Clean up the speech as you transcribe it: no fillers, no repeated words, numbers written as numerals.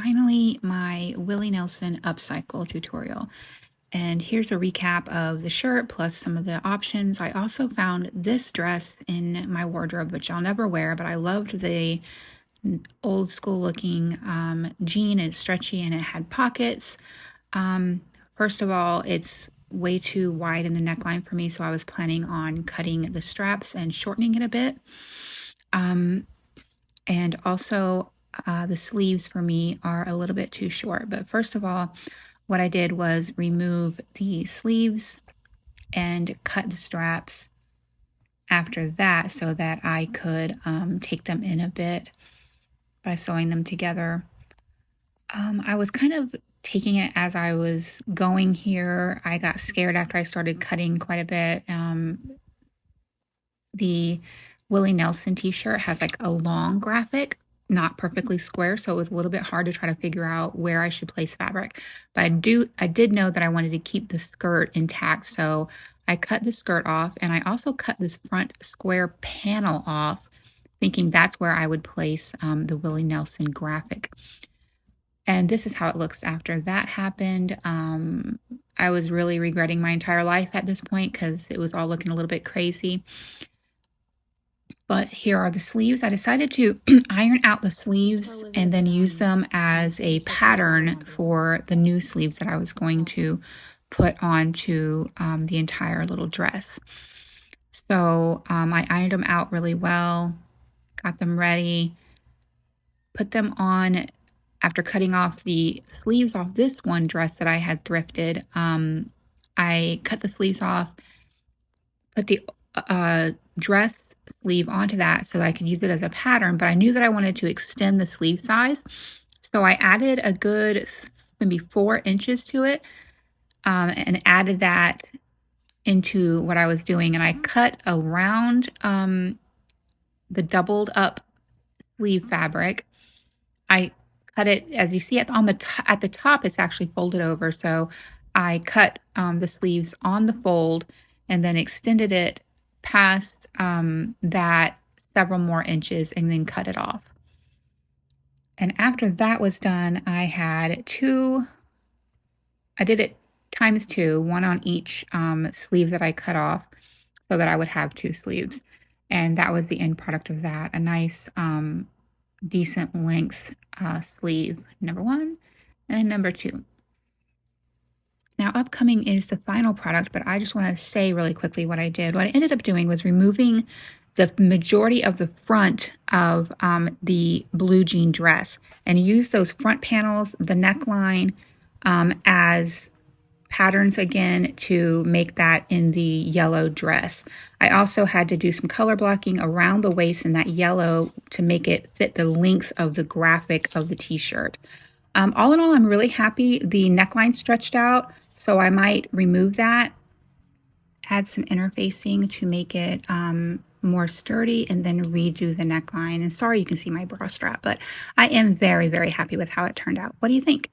finally my Willie Nelson upcycle tutorial. And here's a recap of the shirt plus some of the options. I also found this dress in my wardrobe, which I'll never wear, but I loved the old school looking jean. It's stretchy and it had pockets. First of all, it's way too wide in the neckline for me, so I was planning on cutting the straps and shortening it a bit. And also the sleeves for me are a little bit too short. But first of all, what I did was remove the sleeves and cut the straps after that so that I could take them in a bit by sewing them together. I was kind of taking it as I was going here. I got scared after I started cutting quite a bit. The Willie Nelson t-shirt has like a long graphic, not perfectly square, so it was a little bit hard to try to figure out where I should place fabric. But I did know that I wanted to keep the skirt intact, so I cut the skirt off, and I also cut this front square panel off, thinking that's where I would place the Willie Nelson graphic. And this is how it looks after that happened. I was really regretting my entire life at this point because it was all looking a little bit crazy. But here are the sleeves. I decided to iron out the sleeves and then use them as a pattern for the new sleeves that I was going to put onto the entire little dress. So I ironed them out really well, got them ready, put them on after cutting off the sleeves off this one dress that I had thrifted. I cut the sleeves off, put the dress sleeve onto that so that I could use it as a pattern, but I knew that I wanted to extend the sleeve size. So I added a good maybe 4 inches to it and added that into what I was doing. And I cut around the doubled up sleeve fabric. I cut it, as you see at the top, it's actually folded over. So I cut the sleeves on the fold and then extended it past that several more inches and then cut it off. And after that was done, I did it times 2, one on each sleeve that I cut off so that I would have 2 sleeves. And that was the end product of that, a nice decent length sleeve, number 1 and number 2. Now, upcoming is the final product, but I just want to say really quickly what I did. What I ended up doing was removing the majority of the front of the blue jean dress and use those front panels, the neckline, as patterns again to make that in the yellow dress. I also had to do some color blocking around the waist in that yellow to make it fit the length of the graphic of the t-shirt. All in all, I'm really happy. The neckline stretched out, so I might remove that, add some interfacing to make it more sturdy, and then redo the neckline. And sorry you can see my bra strap, but I am very, very happy with how it turned out. What do you think?